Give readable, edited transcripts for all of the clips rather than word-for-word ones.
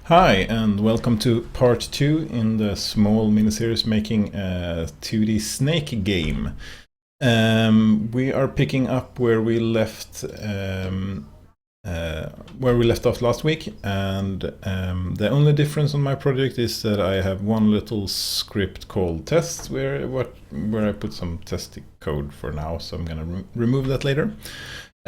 Hi, and welcome to part 2 in the small miniseries making a 2D snake game. We are picking up where we left off last week, and the only difference on my project is that I have one little script called tests where I put some test code for now, so I'm gonna remove that later.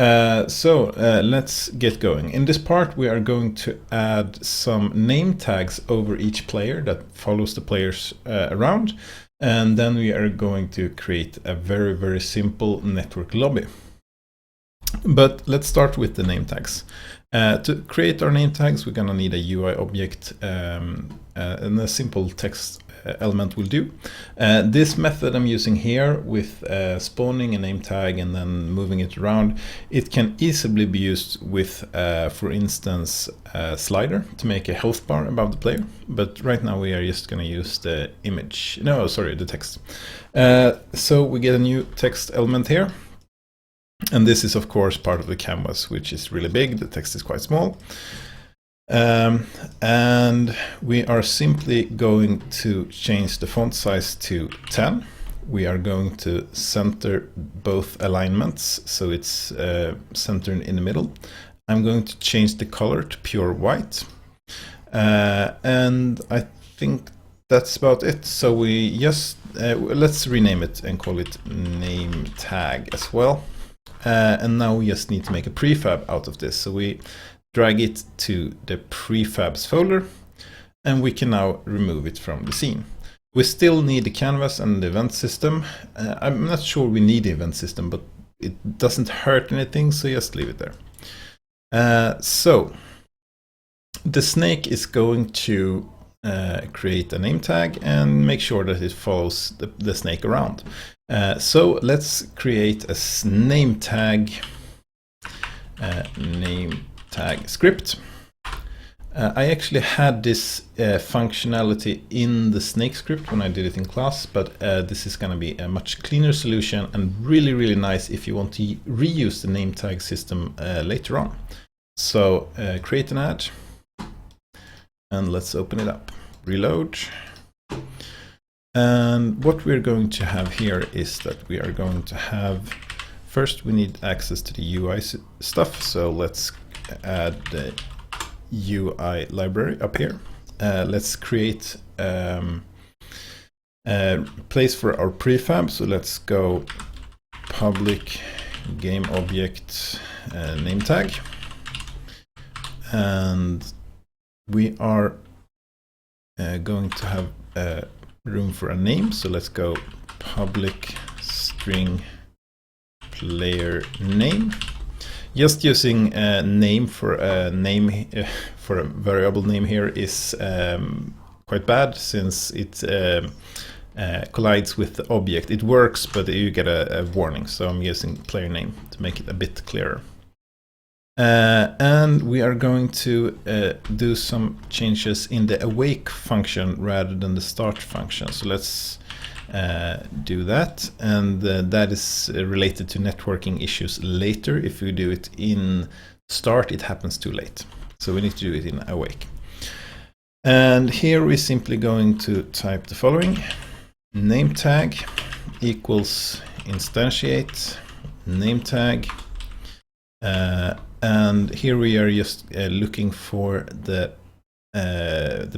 Let's get going. In this part, we are going to add some name tags over each player that follows the players around. And then we are going to create a very, very simple network lobby. But let's start with the name tags. To create our name tags, we're going to need a UI object and a simple text element will do. This method I'm using here with spawning a name tag and then moving it around, it can easily be used with, for instance, a slider to make a health bar above the player. But right now we are just going to use the the text. So we get a new text element here. And this is, of course, part of the canvas, which is really big. The text is quite small. And we are simply going to change the font size to 10. We are going to center both alignments, so it's centered in the middle. I'm going to change the color to pure white. And I think that's about it. So we just, let's rename it and call it name tag as well. And now we just need to make a prefab out of this. So we drag it to the prefabs folder, and we can now remove it from the scene. We still need the canvas and the event system. I'm not sure we need the event system, but it doesn't hurt anything, so just leave it there. So the snake is going to create a name tag and make sure that it follows the snake around. So let's create a name tag script. I actually had this functionality in the snake script when I did it in class, but this is going to be a much cleaner solution and really, really nice if you want to reuse the name tag system later on. So create an ad and let's open it up. Reload. And what we're going to have here is that we are going to have, first we need access to the UI stuff. So let's add the UI library up here. Let's create a place for our prefab. So let's go public game object name tag. And we are going to have room for a name, so let's go public string player name. Just using a name for a for a variable name here is quite bad, since it collides with the object. It works, but you get a warning, so I'm using player name to make it a bit clearer. And we are going to do some changes in the awake function rather than the start function. So let's do that. And that is related to networking issues later. If we do it in start, it happens too late. So we need to do it in awake. And here we're simply going to type the following. Name tag equals instantiate name tag. And here we are just looking for the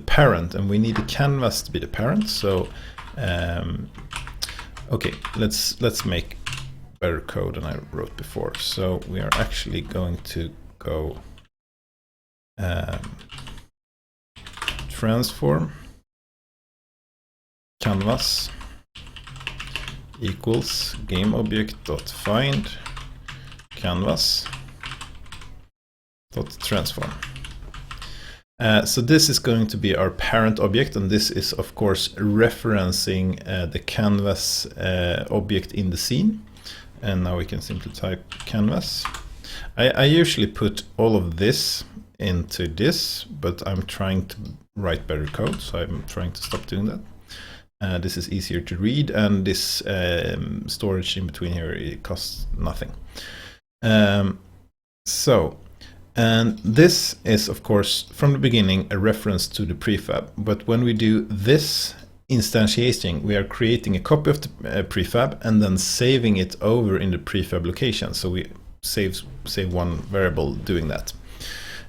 parent, and we need the canvas to be the parent. So okay, let's make better code than I wrote before. So we are actually going to go transform canvas equals game object dot find canvas dot transform. So this is going to be our parent object, and this is of course referencing the canvas object in the scene. And now we can simply type canvas. I usually put all of this into this, but I'm trying to write better code, so I'm trying to stop doing that. This is easier to read, and this storage in between here, it costs nothing. So And this is, of course, from the beginning, a reference to the prefab. But when we do this instantiating, we are creating a copy of the prefab and then saving it over in the prefab location. So we save one variable doing that.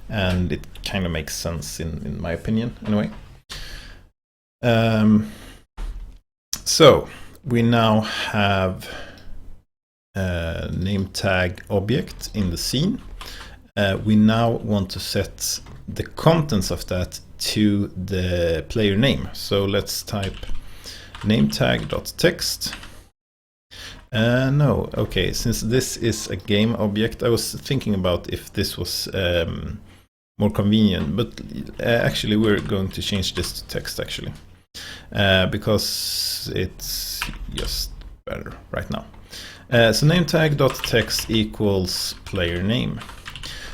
And it kind of makes sense in my opinion, anyway. So we now have a name tag object in the scene. We now want to set the contents of that to the player name. So let's type name tag.text. No, okay, since this is a game object, I was thinking about if this was more convenient, but actually we're going to change this to text actually, because it's just better right now. So name tag.text equals player name.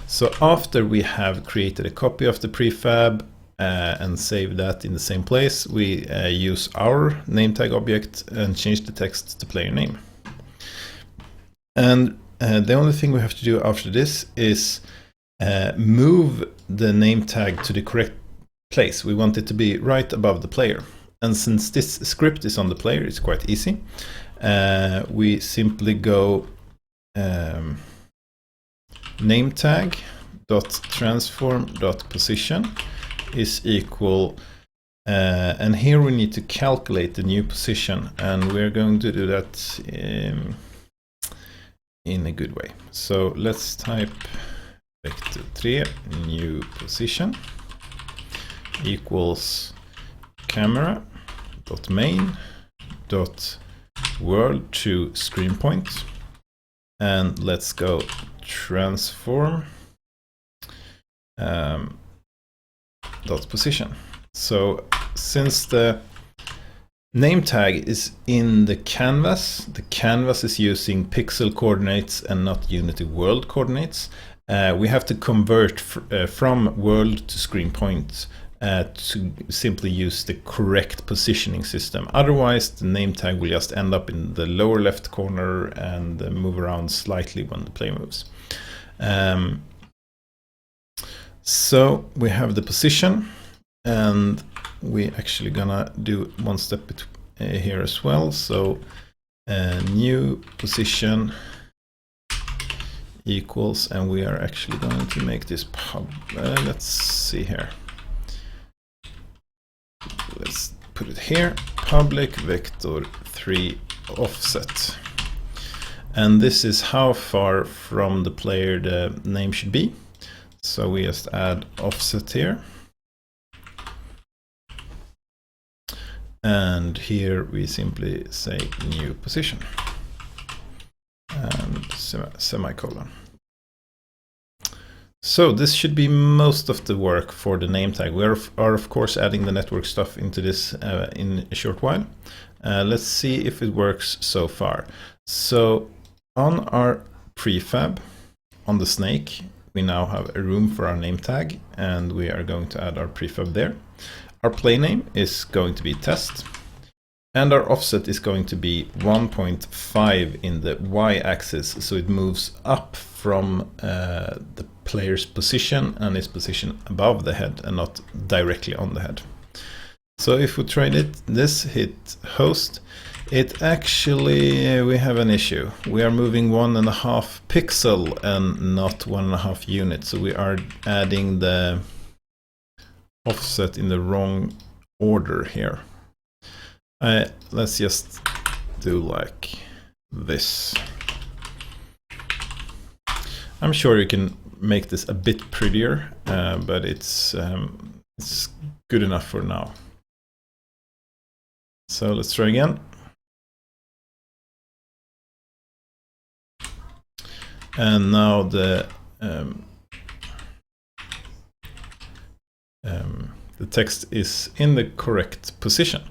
So after we have created a copy of the prefab and saved that in the same place, we use our name tag object and change the text to player name. And the only thing we have to do after this is move the name tag to the correct place. We want it to be right above the player. And since this script is on the player, it's quite easy. We simply go name tag dot transform dot position is equal, and here we need to calculate the new position, and we're going to do that in a good way. So let's type vector 3 new position equals camera dot main dot world to screen point, and let's go transform dot position. So since the name tag is in the canvas is using pixel coordinates and not Unity world coordinates. We have to convert from world to screen point to simply use the correct positioning system. Otherwise, the name tag will just end up in the lower left corner and move around slightly when the player moves. So we have the position, and we actually gonna do one step here as well. So new position equals, and we are actually going to make this let's see here. Let's put it here, public vector 3 offset. And this is how far from the player the name should be. So we just add offset here. And here we simply say new position and semicolon. So this should be most of the work for the name tag. We are of course adding the network stuff into this in a short while. Let's see if it works so far. So on our prefab, on the snake, we now have a room for our name tag, and we are going to add our prefab there. Our play name is going to be test, and our offset is going to be 1.5 in the y-axis, so it moves up from the player's position and its position above the head and not directly on the head. So if we tried this, hit host, it actually, we have an issue. We are moving 1.5 pixel and not 1.5 units, so we are adding the offset in the wrong order here. Let's just do like this. I'm sure you can make this a bit prettier, but it's good enough for now. So let's try again. And now the text is in the correct position.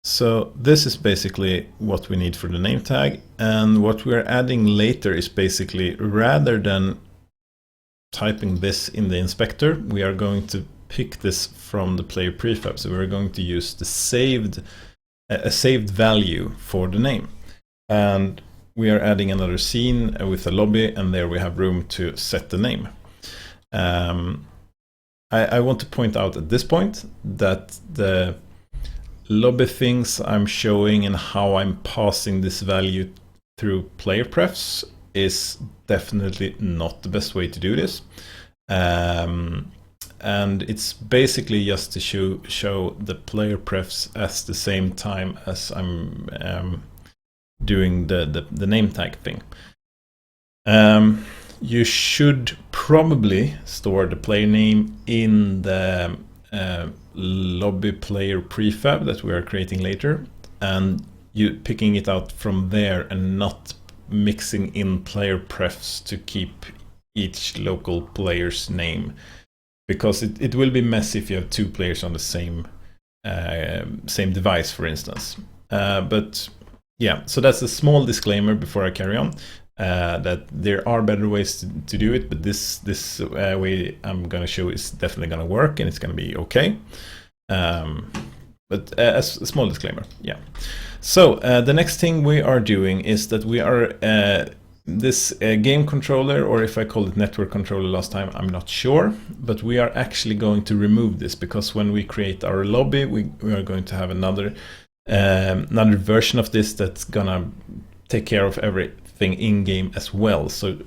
So this is basically what we need for the name tag, and what we're adding later is basically, rather than typing this in the inspector, we are going to pick this from the player prefab. So we're going to use the saved value for the name. And we are adding another scene with a lobby, and there we have room to set the name. I want to point out at this point that the lobby things I'm showing and how I'm passing this value through player prefs is definitely not the best way to do this. And it's basically just to show the player prefs at the same time as I'm doing the name tag thing. You should probably store the player name in the lobby player prefab that we are creating later, and you picking it out from there and not mixing in player prefs to keep each local player's name, because it will be messy if you have two players on the same device, for instance. But yeah, so that's a small disclaimer before I carry on, that there are better ways to do it, but this way I'm going to show is definitely going to work, and it's going to be okay. But as a small disclaimer, yeah. So the next thing we are doing is that we are this game controller, or if I called it network controller last time, I'm not sure, but we are actually going to remove this, because when we create our lobby, we are going to have another version of this that's gonna take care of everything in game as well. So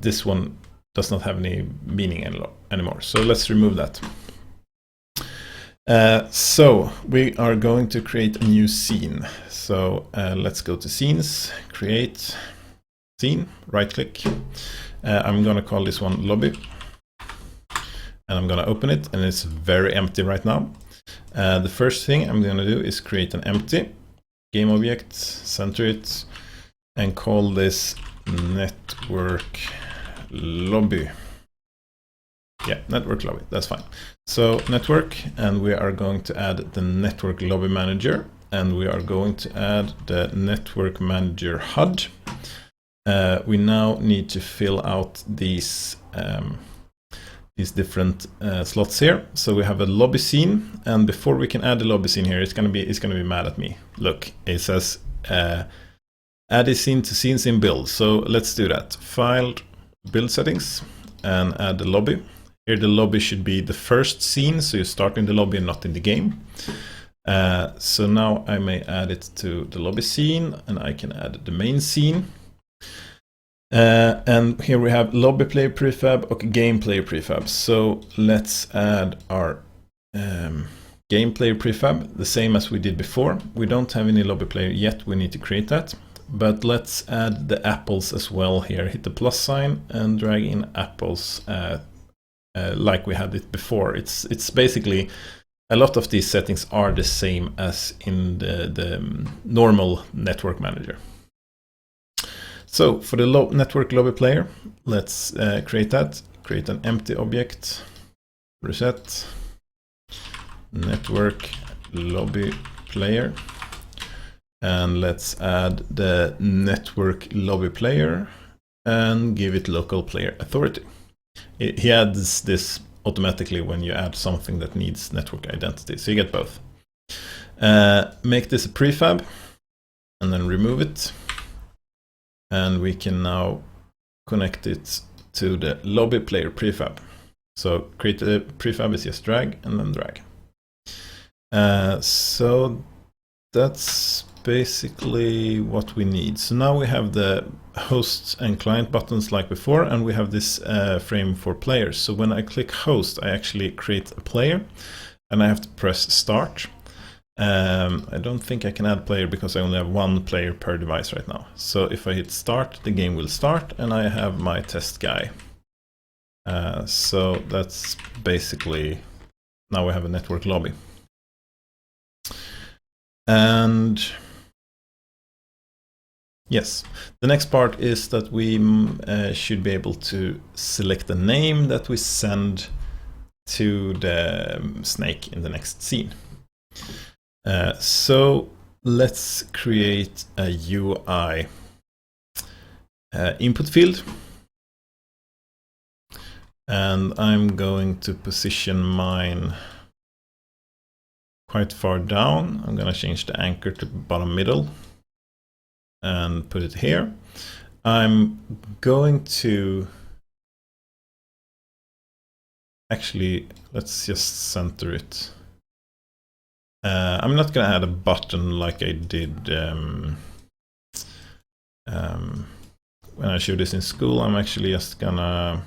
this one does not have any meaning anymore. So let's remove that. So we are going to create a new scene. So let's go to scenes, create scene, right click. I'm gonna call this one lobby, and I'm gonna open it, and it's very empty right now. The first thing I'm gonna do is create an empty game object, center it, and call this network lobby. Yeah, network lobby, that's fine. So network, and we are going to add the network lobby manager, and we are going to add the network manager HUD. We now need to fill out these different slots here. So we have a lobby scene, and before we can add the lobby scene here, it's gonna be mad at me. Look, it says add a scene to scenes in build. So let's do that. File, build settings, and add the lobby. Here the lobby should be the first scene, so you start in the lobby and not in the game. So now I may add it to the lobby scene, and I can add the main scene. And here we have lobby player prefab or game player prefab. So let's add our game player prefab, the same as we did before. We don't have any lobby player yet, we need to create that. But let's add the apples as well here. Hit the plus sign and drag in apples like we had it before. It's basically, a lot of these settings are the same as in the normal network manager. So for the network lobby player, let's create that. Create an empty object, reset, network lobby player, and let's add the network lobby player and give it local player authority. He adds this automatically when you add something that needs network identity, so you get both. Make this a prefab and then remove it. And we can now connect it to the lobby player prefab. So create a prefab is just drag and then drag. So that's basically what we need. So now we have the host and client buttons like before, and we have this frame for players. So when I click host, I actually create a player, and I have to press start. I don't think I can add player because I only have one player per device right now. So if I hit start, the game will start, and I have my test guy. So that's basically, now we have a network lobby. And yes, the next part is that we should be able to select the name that we send to the snake in the next scene. So let's create a UI input field, and I'm going to position mine quite far down. I'm going to change the anchor to bottom middle, and put it here. I'm going to actually, let's just center it. I'm not gonna add a button like I did when I showed this in school. I'm actually just gonna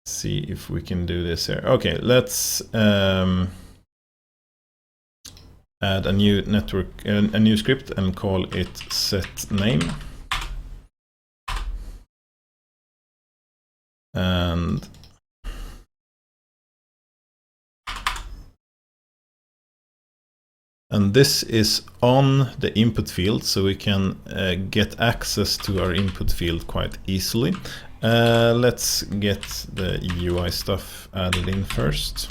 see if we can do this here. Okay, let's add a new network, a new script, and call it set name. And this is on the input field, so we can get access to our input field quite easily. Let's get the UI stuff added in first,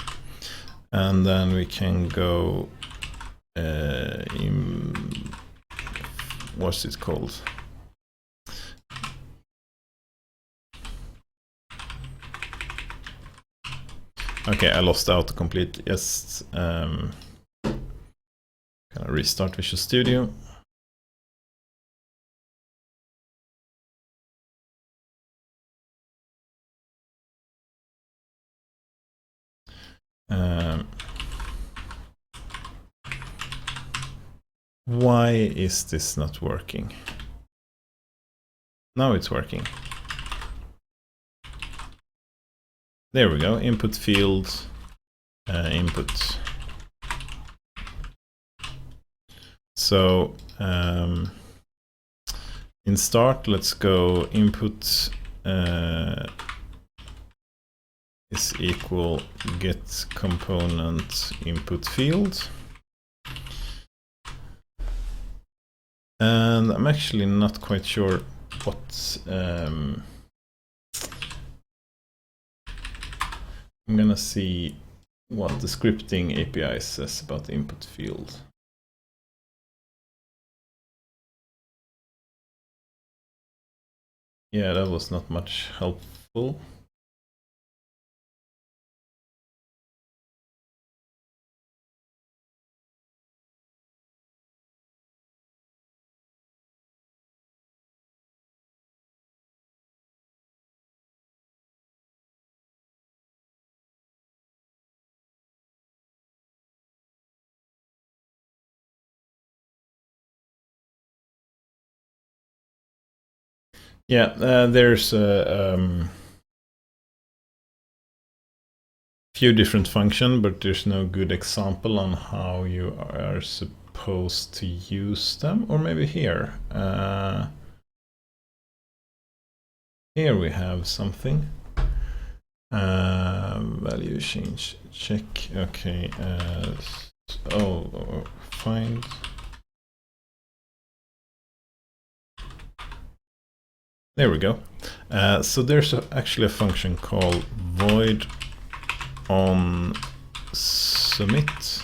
and then we can go what's it called? Okay, I lost out completely. Just gonna restart Visual Studio. Why is this not working? Now it's working. There we go. Input field, input. So in start, let's go input is equal get component input field. And I'm actually not quite sure what I'm gonna see what the scripting API says about the input field. Yeah, that was not much helpful. Yeah, there's a few different functions, but there's no good example on how you are supposed to use them. Or maybe here. Here we have something. Value change check. Okay. Find. There we go. So there's actually a function called void on submit.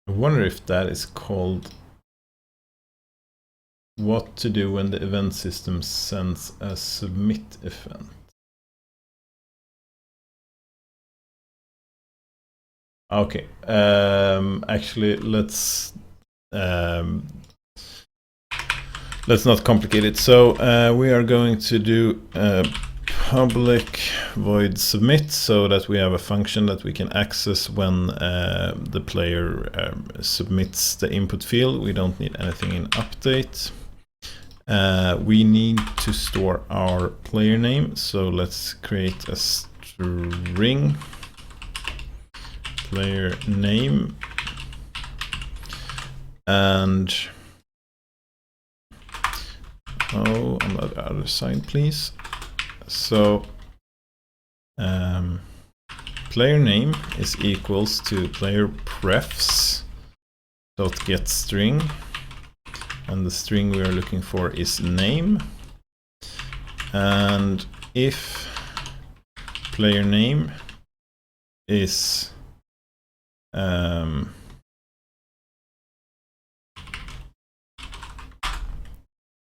I wonder if that is called what to do when the event system sends a submit event. Okay, actually let's not complicate it. So we are going to do public void submit, so that we have a function that we can access when the player submits the input field. We don't need anything in update. We need to store our player name, so let's create a string player name, and on the other side, please. So player name is equals to player prefs dot get string, and the string we are looking for is name. And if player name is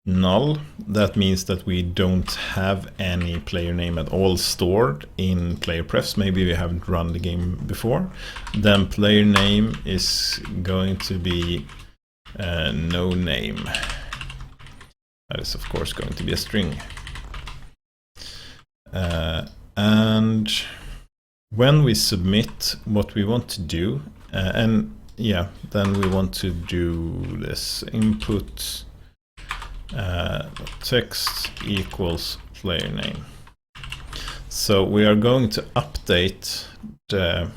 null. That means that we don't have any player name at all stored in player prefs. Maybe we haven't run the game before. Then player name is going to be no name. That is of course going to be a string. And when we submit what we want to do, then we want to do this input text equals player name. So we are going to update the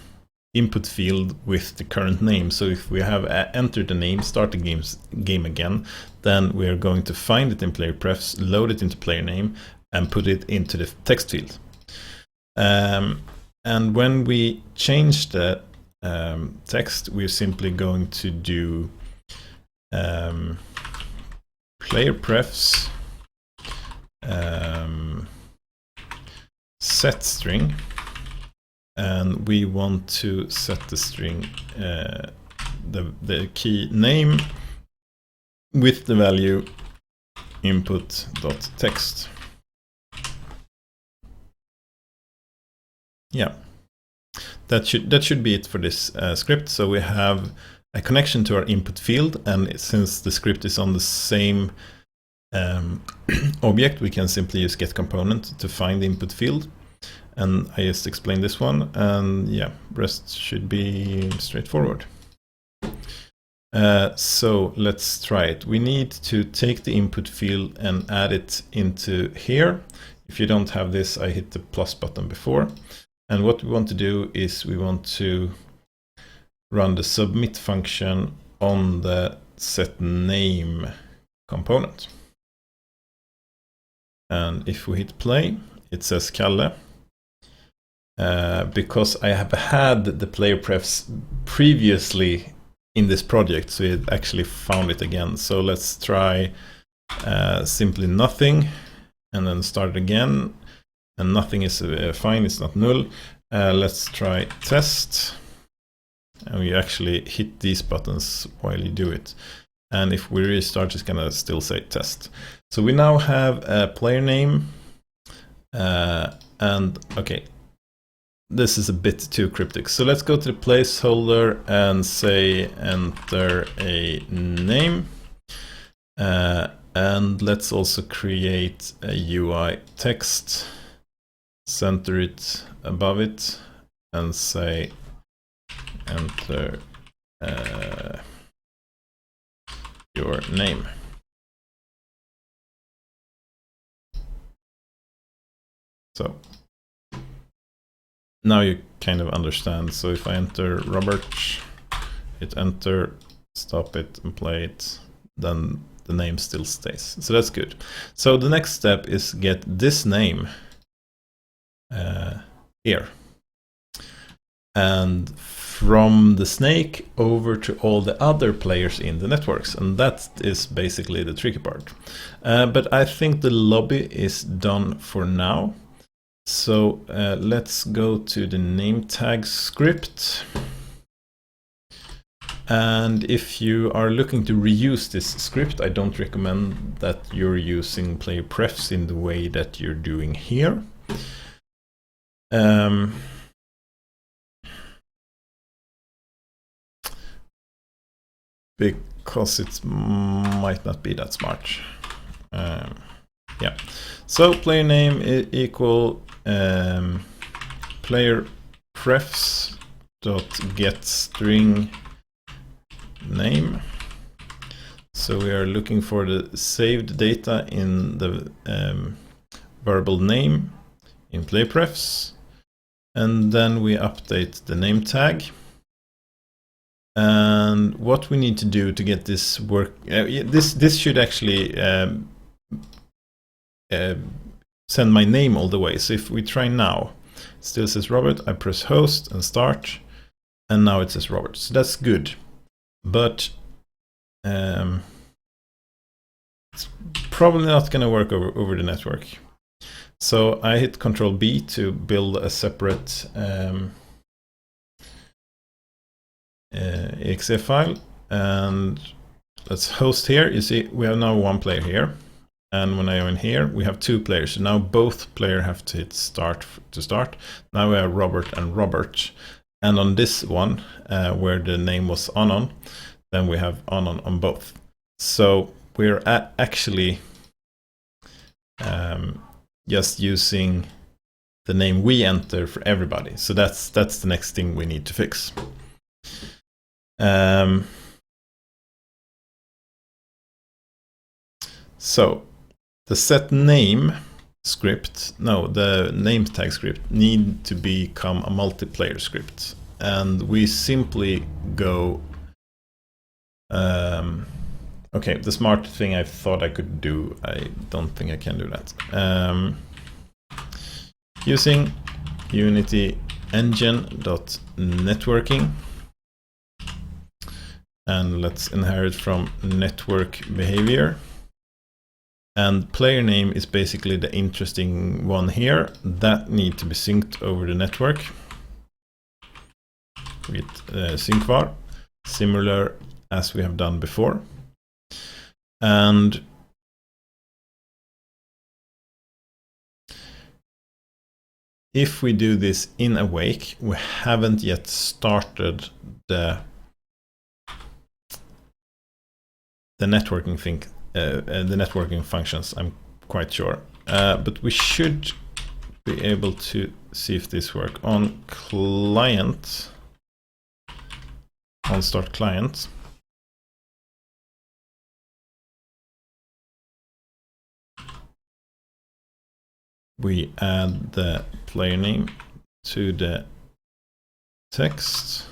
input field with the current name. So if we have entered the name, start the game again, then we are going to find it in player prefs, load it into player name, and put it into the text field. And when we change the text, we're simply going to do player prefs set string, and we want to set the string the key name with the value input.text. Yeah, that should be it for this script. So we have a connection to our input field, and since the script is on the same object, we can simply use getComponent to find the input field. And I just explained this one, and yeah, rest should be straightforward. So let's try it. We need to take the input field and add it into here. If you don't have this, I hit the plus button before. And what we want to do is we want to run the submit function on the setName component. And if we hit play, it says Kalle. Because I have had the player prefs previously in this project, so it actually found it again. So let's try simply nothing, and then start again. And nothing is fine, it's not null. Let's try test. And we actually hit these buttons while you do it. And if we restart, it's gonna still say test. So we now have a player name. And okay, this is a bit too cryptic. So let's go to the placeholder and say enter a name. And let's also create a UI text, center it above it, and say enter your name. So now you kind of understand. So if I enter Robert, hit enter, stop it and play it, then the name still stays. So that's good. So the next step is get this name here. And from the snake over to all the other players in the networks. And that is basically the tricky part. But I think the lobby is done for now. So let's go to the name tag script. And if you are looking to reuse this script, I don't recommend that you're using player prefs in the way that you're doing here. Because it might not be that smart. Yeah. So player name equal player prefs dot get string name. So we are looking for the saved data in the variable name in player prefs, and then we update the name tag. And what we need to do to get this work, this should actually send my name all the way. So if we try now, it still says Robert. I press host and start, and now it says Robert. So that's good, but it's probably not going to work over the network. So I hit Control B to build a separate exe file, and let's host here. You see we have now one player here. And when I go in here, we have 2 players. So now both players have to hit start to start. Now we have Robert and Robert. And on this one, where the name was Anon, then we have Anon on both. So we're actually just using the name we enter for everybody. So that's the next thing we need to fix. So the set name script, no, the name tag script need to become a multiplayer script. And we simply go, okay, the smart thing I thought I could do, I don't think I can do that. Using Unity engine.networking, and let's inherit from network behavior. And player name is basically the interesting one here. That need to be synced over the network with syncvar, similar as we have done before. And if we do this in Awake, we haven't yet started the networking thing. The networking functions, I'm quite sure, but we should be able to see if this works on client, on start client. We add the player name to the text.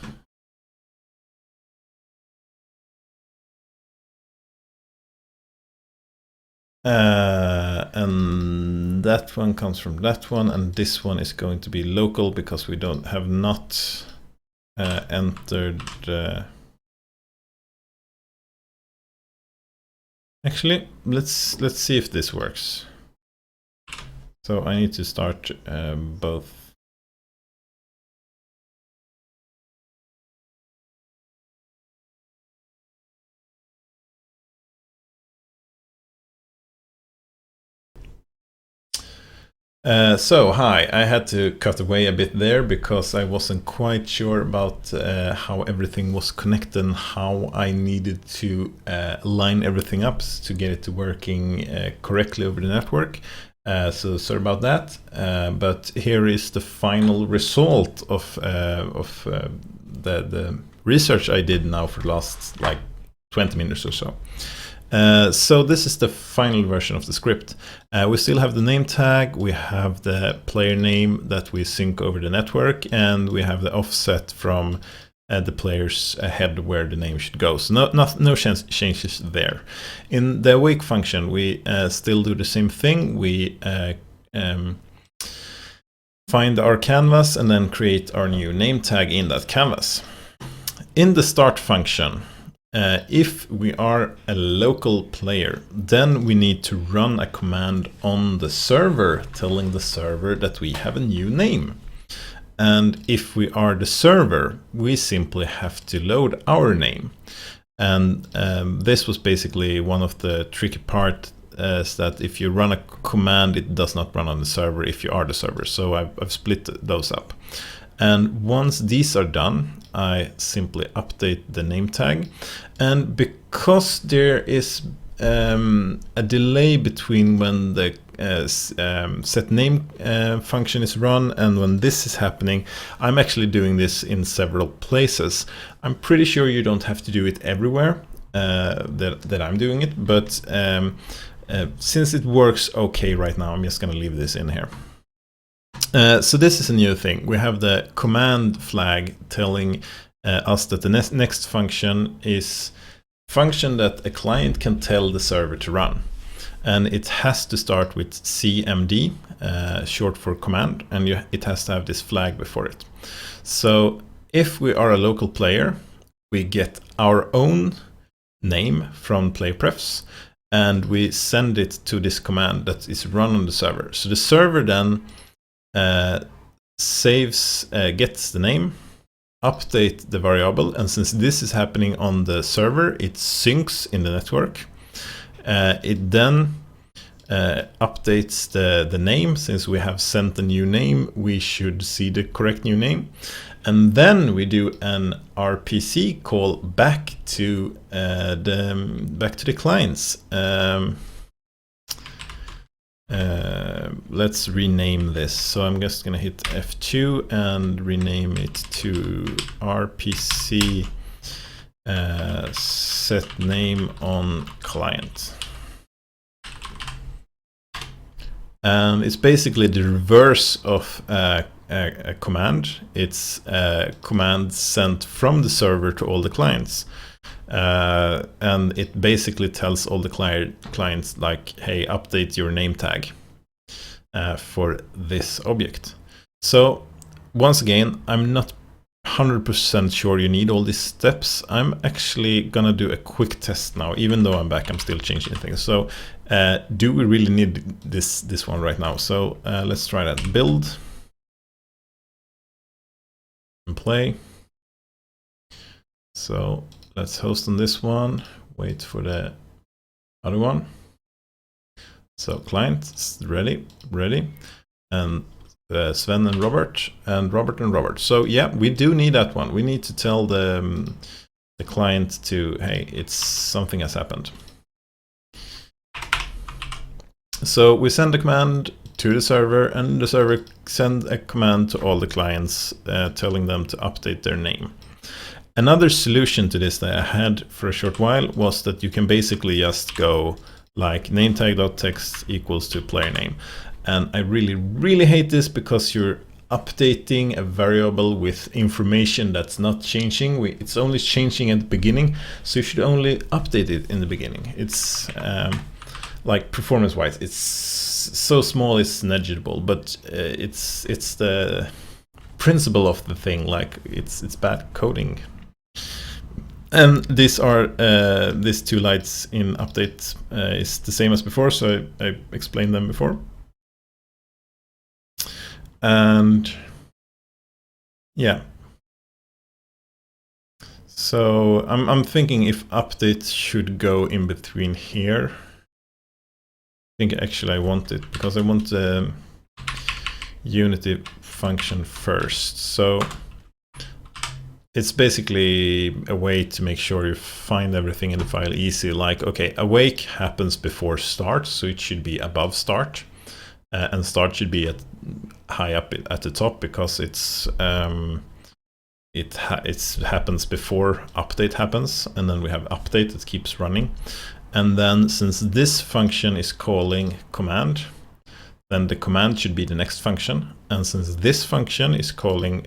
And that one comes from that one, and this one is going to be local because we have not entered. Actually, let's see if this works. So I need to start both. So hi, I had to cut away a bit there because I wasn't quite sure about how everything was connected and how I needed to line everything up to get it to working correctly over the network. So sorry about that, but here is the final result of the research I did now for the last like 20 minutes or so. So this is the final version of the script. We still have the name tag, we have the player name that we sync over the network, and we have the offset from the player's head where the name should go. So no changes there. In the awake function, we still do the same thing. We find our canvas and then create our new name tag in that canvas. In the start function, if we are a local player, then we need to run a command on the server telling the server that we have a new name. And if we are the server, we simply have to load our name. And this was basically one of the tricky parts, is that if you run a command, it does not run on the server if you are the server. So I've split those up. And once these are done, I simply update the name tag. And because there is a delay between when the set name function is run and when this is happening, I'm actually doing this in several places. I'm pretty sure you don't have to do it everywhere that I'm doing it, but since it works okay right now, I'm just going to leave this in here. So this is a new thing. We have the command flag telling us that the next function is function that a client can tell the server to run. And it has to start with CMD, short for command, and it has to have this flag before it. So if we are a local player, we get our own name from playprefs, and we send it to this command that is run on the server. So the server then gets the name, update the variable, and since this is happening on the server, it syncs in the network. It then updates the name. Since we have sent a new name, we should see the correct new name. And then we do an RPC call back to the clients. Let's rename this. So I'm just gonna hit F2 and rename it to RPC set name on client. And it's basically the reverse of a command. It's a command sent from the server to all the clients. And it basically tells all the clients like, hey, update your name tag for this object. So once again, I'm not 100% sure you need all these steps. I'm actually gonna do a quick test now. Even though I'm back, I'm still changing things. So do we really need this one right now? So let's try that. Build and play. So let's host on this one, wait for the other one. So client is ready, and Sven and Robert, and Robert. So yeah, we do need that one. We need to tell the client to, hey, it's something has happened. So we send a command to the server, and the server send a command to all the clients telling them to update their name. Another solution to this that I had for a short while was that you can basically just go like nametag.text equals to player name. And I really hate this because you're updating a variable with information that's not changing. It's only changing at the beginning, so you should only update it in the beginning. It's like performance-wise, it's so small it's negligible, but it's the principle of the thing. Like it's bad coding. And these are these two lights in update is the same as before, so I explained them before. And yeah, so I'm thinking if update should go in between here. I think actually I want it because I want the Unity function first. So it's basically a way to make sure you find everything in the file easy. Like, okay, awake happens before start, so it should be above start, and start should be high up at the top because it happens before update happens, and then we have update that keeps running. And then since this function is calling command, then the command should be the next function. And since this function is calling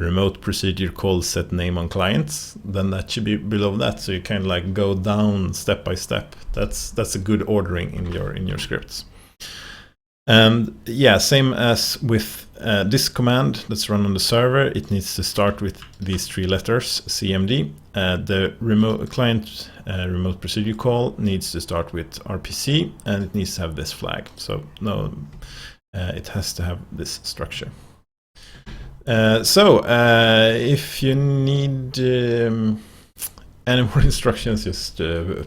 remote procedure called set name on clients, then that should be below that. So you kind of like go down step by step. That's a good ordering in your scripts. And yeah, same as with this command that's run on the server, it needs to start with these three letters, CMD. The remote client remote procedure call needs to start with RPC, and it needs to have this flag. So no, it has to have this structure. So if you need any more instructions, just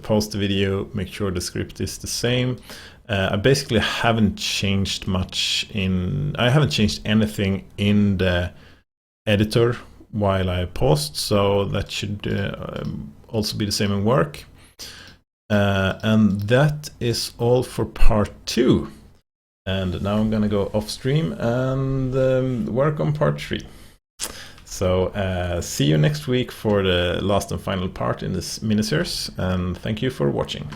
pause the video, make sure the script is the same. I basically haven't changed much I haven't changed anything in the editor while I paused, so that should also be the same in work. And that is all for part 2. And now I'm gonna go off stream and work on part 3. So see you next week for the last and final part in this miniseries, and thank you for watching.